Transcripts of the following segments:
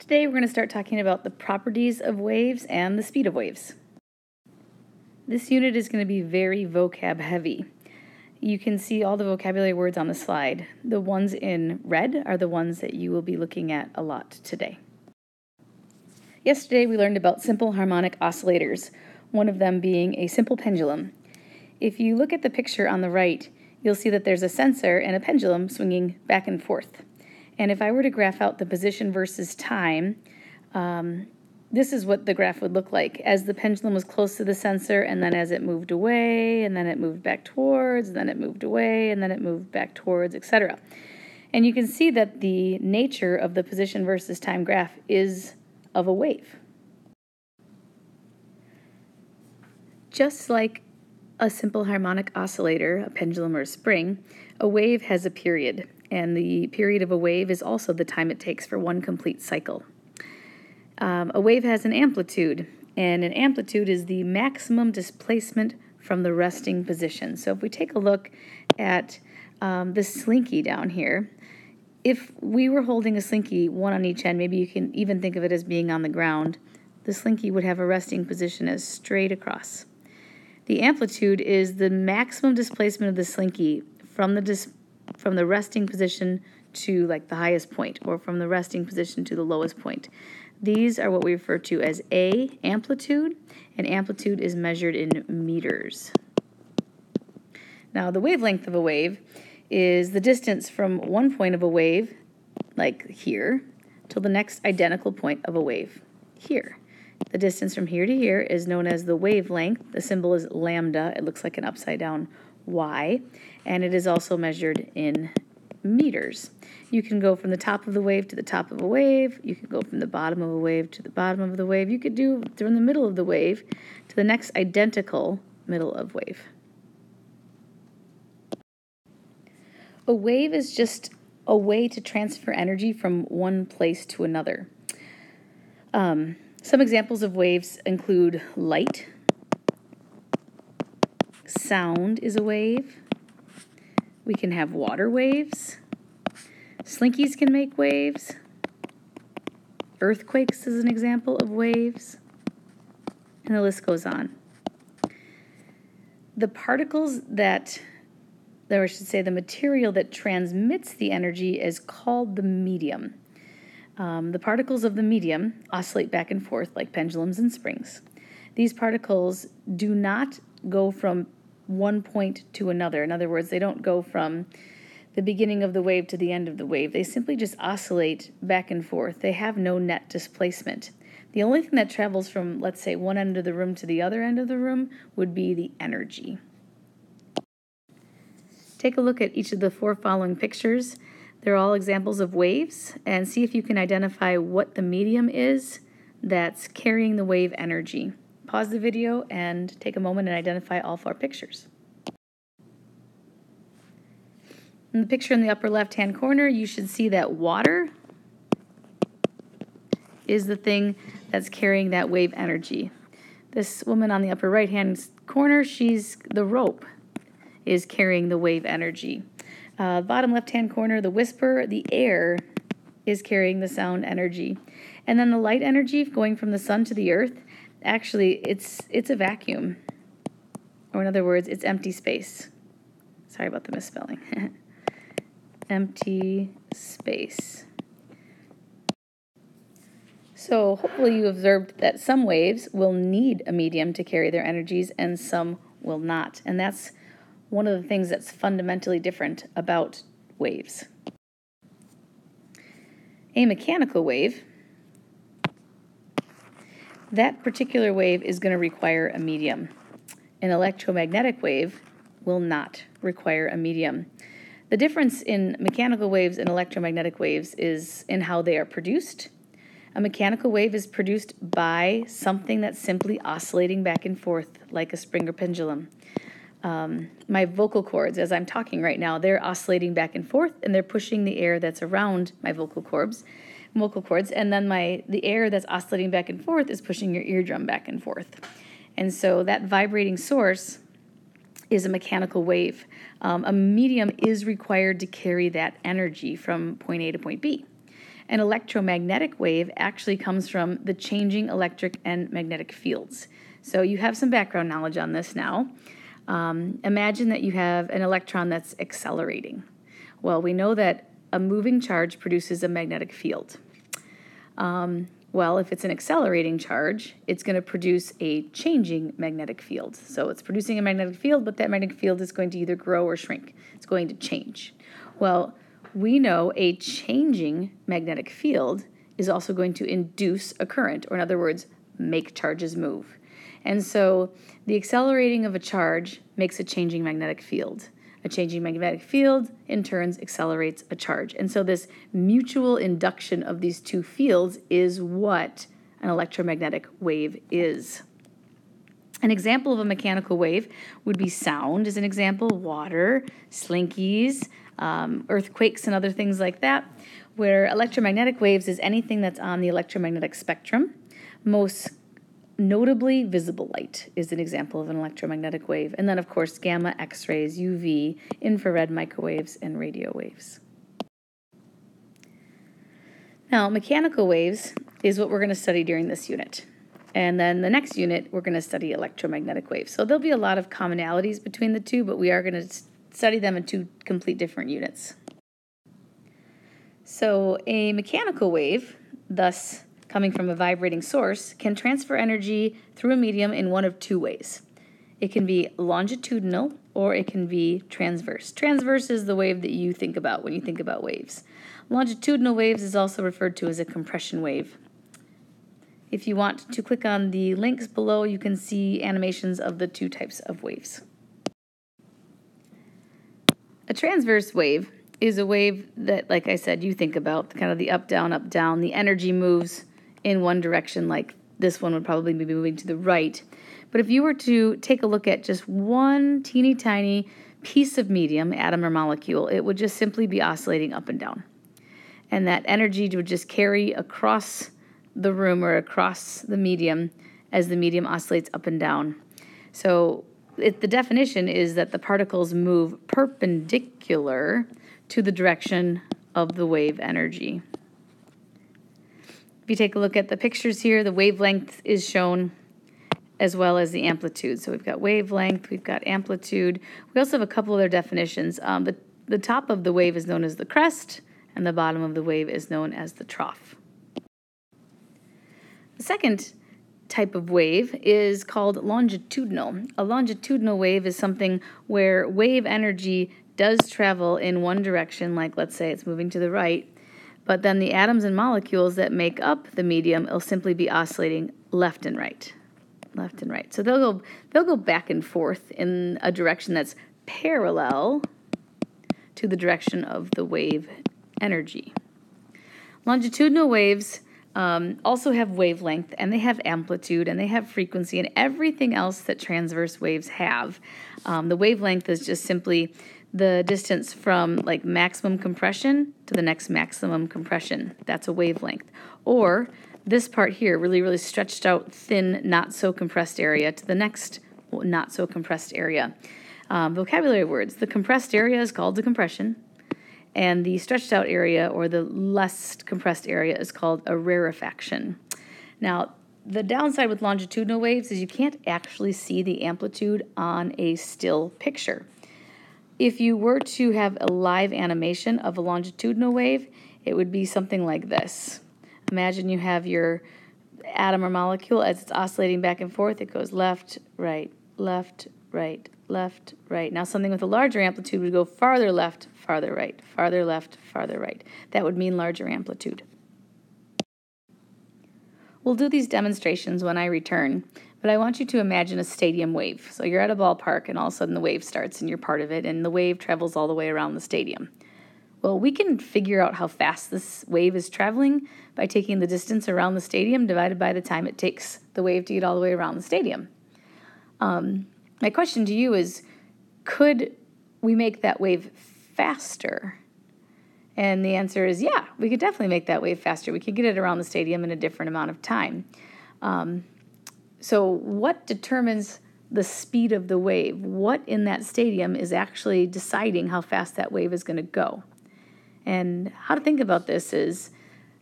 Today we're going to start talking about the properties of waves and the speed of waves. This unit is going to be very vocab heavy. You can see all the vocabulary words on the slide. The ones in red are the ones that you will be looking at a lot today. Yesterday we learned about simple harmonic oscillators, one of them being a simple pendulum. If you look at the picture on the right, you'll see that there's a sensor and a pendulum swinging back and forth. And if I were to graph out the position versus time, this is what the graph would look like as the pendulum was close to the sensor, and then as it moved away, and then it moved back towards, and then it moved away, and then it moved back towards, etc. And you can see that the nature of the position versus time graph is of a wave. Just like a simple harmonic oscillator, a pendulum or a spring, a wave has a period, and the period of a wave is also the time it takes for one complete cycle. A wave has an amplitude, and an amplitude is the maximum displacement from the resting position. So if we take a look at the slinky down here, if we were holding a slinky, one on each end, maybe you can even think of it as being on the ground, the slinky would have a resting position as straight across. The amplitude is the maximum displacement of the slinky from the resting position to like the highest point, or from the resting position to the lowest point. These are what we refer to as amplitude, and amplitude is measured in meters. Now, the wavelength of a wave is the distance from one point of a wave, like here, to the next identical point of a wave, here. The distance from here to here is known as the wavelength. The symbol is lambda. It looks like an upside down Y, and it is also measured in meters. You can go from the top of the wave to the top of a wave. You can go from the bottom of a wave to the bottom of the wave. You could do from the middle of the wave to the next identical middle of wave. A wave is just a way to transfer energy from one place to another. Some examples of waves include light. Sound is a wave. We can have water waves. Slinkies can make waves. Earthquakes is an example of waves. And the list goes on. The particles or I should say the material that transmits the energy is called the medium. The particles of the medium oscillate back and forth like pendulums and springs. These particles do not go from one point to another. In other words, they don't go from the beginning of the wave to the end of the wave. They simply just oscillate back and forth. They have no net displacement. The only thing that travels from, let's say, one end of the room to the other end of the room would be the energy. Take a look at each of the four following pictures. They're all examples of waves, and see if you can identify what the medium is that's carrying the wave energy. Pause the video and take a moment and identify all four pictures. In the picture in the upper left-hand corner, you should see that water is the thing that's carrying that wave energy. This woman on the upper right-hand corner, the rope is carrying the wave energy. Bottom left-hand corner, the whisper, the air is carrying the sound energy. And then the light energy going from the sun to the earth, actually, it's a vacuum. Or in other words, it's empty space. Sorry about the misspelling. Empty space. So hopefully you observed that some waves will need a medium to carry their energies and some will not. And that's one of the things that's fundamentally different about waves. A mechanical wave, that particular wave is going to require a medium. An electromagnetic wave will not require a medium. The difference in mechanical waves and electromagnetic waves is in how they are produced. A mechanical wave is produced by something that's simply oscillating back and forth like a spring or pendulum. My vocal cords, as I'm talking right now, they're oscillating back and forth, and they're pushing the air that's around my vocal cords, and then the air that's oscillating back and forth is pushing your eardrum back and forth. And so that vibrating source is a mechanical wave. A medium is required to carry that energy from point A to point B. An electromagnetic wave actually comes from the changing electric and magnetic fields. So you have some background knowledge on this now. Imagine that you have an electron that's accelerating. Well, we know that a moving charge produces a magnetic field. Well, if it's an accelerating charge, it's going to produce a changing magnetic field. So it's producing a magnetic field, but that magnetic field is going to either grow or shrink. It's going to change. Well, we know a changing magnetic field is also going to induce a current, or in other words, make charges move. And so the accelerating of a charge makes a changing magnetic field. A changing magnetic field, in turn, accelerates a charge. And so this mutual induction of these two fields is what an electromagnetic wave is. An example of a mechanical wave would be sound, as an example, water, slinkies, earthquakes, and other things like that, where electromagnetic waves is anything that's on the electromagnetic spectrum. Most notably, visible light is an example of an electromagnetic wave. And then, of course, gamma, X-rays, UV, infrared microwaves, and radio waves. Now, mechanical waves is what we're going to study during this unit. And then the next unit, we're going to study electromagnetic waves. So there'll be a lot of commonalities between the two, but we are going to study them in two complete different units. So a mechanical wave, thus coming from a vibrating source, can transfer energy through a medium in one of two ways. It can be longitudinal or it can be transverse. Transverse is the wave that you think about when you think about waves. Longitudinal waves is also referred to as a compression wave. If you want to click on the links below, you can see animations of the two types of waves. A transverse wave is a wave that, like I said, you think about, kind of the up, down. The energy moves in one direction, like this one would probably be moving to the right. But if you were to take a look at just one teeny tiny piece of medium, atom or molecule, it would just simply be oscillating up and down. And that energy would just carry across the room or across the medium as the medium oscillates up and down. So the definition is that the particles move perpendicular to the direction of the wave energy. If you take a look at the pictures here, the wavelength is shown as well as the amplitude. So we've got wavelength, we've got amplitude. We also have a couple other definitions. The top of the wave is known as the crest, and the bottom of the wave is known as the trough. The second type of wave is called longitudinal. A longitudinal wave is something where wave energy does travel in one direction, like let's say it's moving to the right, but then the atoms and molecules that make up the medium will simply be oscillating left and right. So they'll go back and forth in a direction that's parallel to the direction of the wave energy. Longitudinal waves also have wavelength, and they have amplitude, and they have frequency, and everything else that transverse waves have. The wavelength is just simply the distance from like maximum compression to the next maximum compression. That's a wavelength. Or this part here, really, really stretched out, thin, not so compressed area to the next not so compressed area. Vocabulary words. The compressed area is called the compression, and the stretched out area or the less compressed area is called a rarefaction. Now, the downside with longitudinal waves is you can't actually see the amplitude on a still picture. If you were to have a live animation of a longitudinal wave, it would be something like this. Imagine you have your atom or molecule as it's oscillating back and forth. It goes left, right, left, right, left, right. Now something with a larger amplitude would go farther left, farther right, farther left, farther right. That would mean larger amplitude. We'll do these demonstrations when I return, but I want you to imagine a stadium wave. So you're at a ballpark and all of a sudden the wave starts and you're part of it, and the wave travels all the way around the stadium. Well, we can figure out how fast this wave is traveling by taking the distance around the stadium divided by the time it takes the wave to get all the way around the stadium. My question to you is, could we make that wave faster? And the answer is, yeah, we could definitely make that wave faster. We could get it around the stadium in a different amount of time. So what determines the speed of the wave? What in that stadium is actually deciding how fast that wave is going to go? And how to think about this is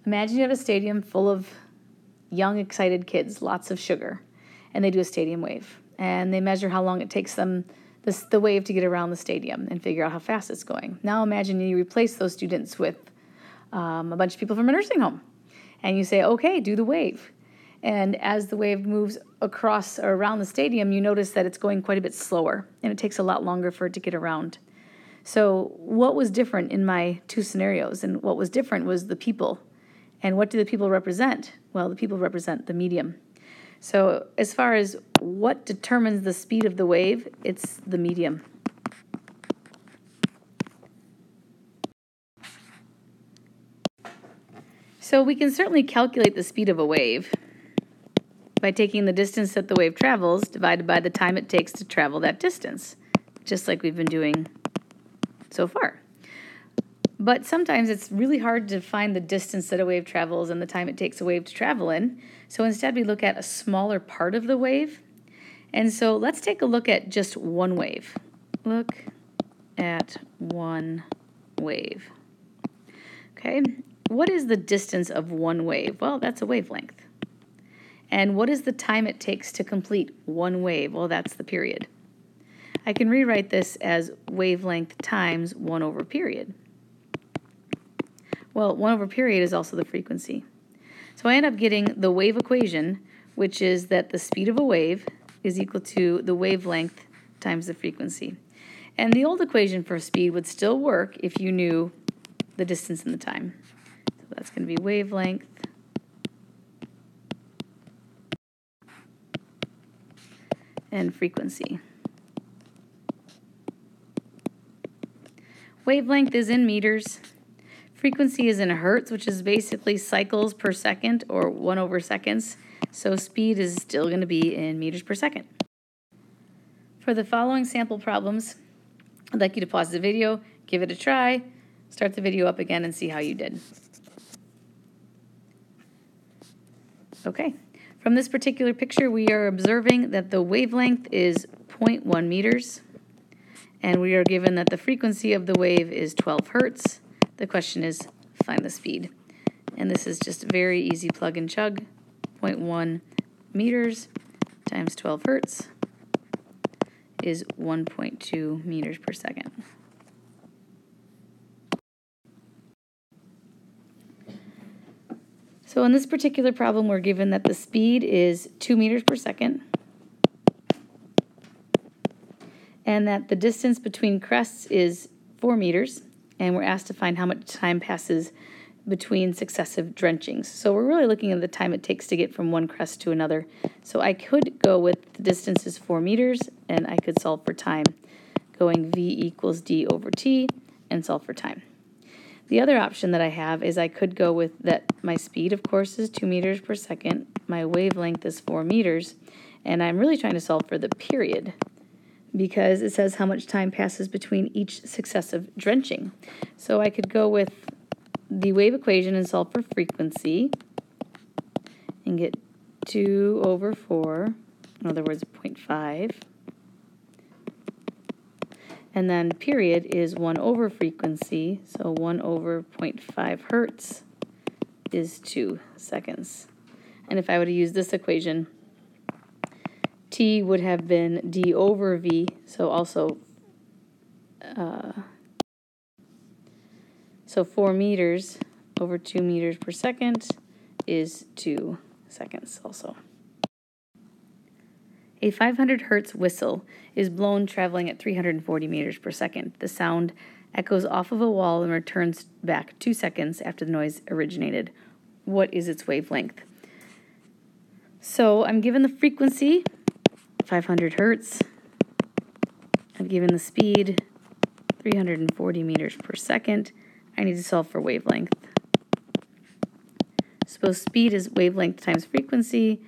Imagine you have a stadium full of young, excited kids, lots of sugar, and they do a stadium wave. And they measure how long it takes them, the wave, to get around the stadium and figure out how fast it's going. Now imagine you replace those students with a bunch of people from a nursing home. And you say, okay, do the wave. And as the wave moves across or around the stadium, you notice that it's going quite a bit slower, and it takes a lot longer for it to get around. So what was different in my two scenarios? And what was different was the people. And what do the people represent? Well, the people represent the medium. So as far as what determines the speed of the wave, it's the medium. So we can certainly calculate the speed of a wave by taking the distance that the wave travels divided by the time it takes to travel that distance, just like we've been doing so far. But sometimes it's really hard to find the distance that a wave travels and the time it takes a wave to travel in. So instead we look at a smaller part of the wave. And so let's take a look at just one wave. Look at one wave. Okay, what is the distance of one wave? Well, that's a wavelength. And what is the time it takes to complete one wave? Well, that's the period. I can rewrite this as wavelength times 1 over period. Well, 1 over period is also the frequency. So I end up getting the wave equation, which is that the speed of a wave is equal to the wavelength times the frequency. And the old equation for speed would still work if you knew the distance and the time. So that's going to be wavelength and frequency. Wavelength is in meters. Frequency is in hertz, which is basically cycles per second, or 1 over seconds. So speed is still going to be in meters per second. For the following sample problems, I'd like you to pause the video, give it a try, start the video up again, and see how you did. Okay, from this particular picture, we are observing that the wavelength is 0.1 meters, and we are given that the frequency of the wave is 12 hertz. The question is, find the speed. And this is just very easy plug and chug. 0.1 meters times 12 hertz is 1.2 meters per second. So in this particular problem, we're given that the speed is 2 meters per second, and that the distance between crests is 4 meters, and we're asked to find how much time passes between successive drenchings. So we're really looking at the time it takes to get from one crest to another. So I could go with the distance is 4 meters, and I could solve for time, going V equals D over T, and solve for time. The other option that I have is I could go with that my speed, of course, is 2 meters per second, my wavelength is 4 meters, and I'm really trying to solve for the period, because it says how much time passes between each successive drenching. So I could go with the wave equation and solve for frequency and get 2 over 4, in other words, 0.5. And then period is 1 over frequency, so 1 over 0.5 hertz is 2 seconds. And if I were to use this equation, T would have been D over V, so also, so 4 meters over 2 meters per second is 2 seconds also. A 500 hertz whistle is blown traveling at 340 meters per second. The sound echoes off of a wall and returns back 2 seconds after the noise originated. What is its wavelength? So I'm given the frequency, 500 hertz. I'm given the speed, 340 meters per second. I need to solve for wavelength. Suppose speed is wavelength times frequency.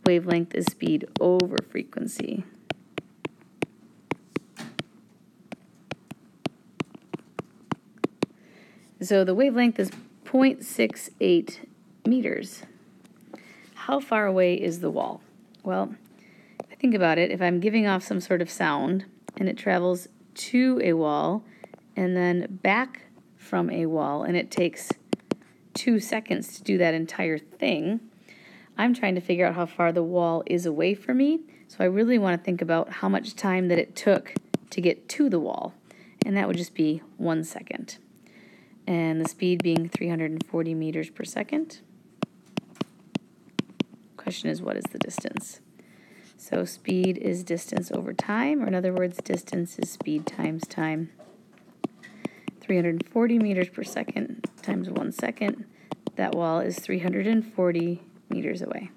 Wavelength is speed over frequency. So the wavelength is 0.68 meters. How far away is the wall? Well, if I think about it, if I'm giving off some sort of sound and it travels to a wall and then back from a wall, and it takes 2 seconds to do that entire thing. I'm trying to figure out how far the wall is away from me, so I really want to think about how much time that it took to get to the wall, and that would just be 1 second. And the speed being 340 meters per second. Question is, what is the distance? So speed is distance over time, or in other words, distance is speed times time. 340 meters per second times 1 second. That wall is 340 meters away.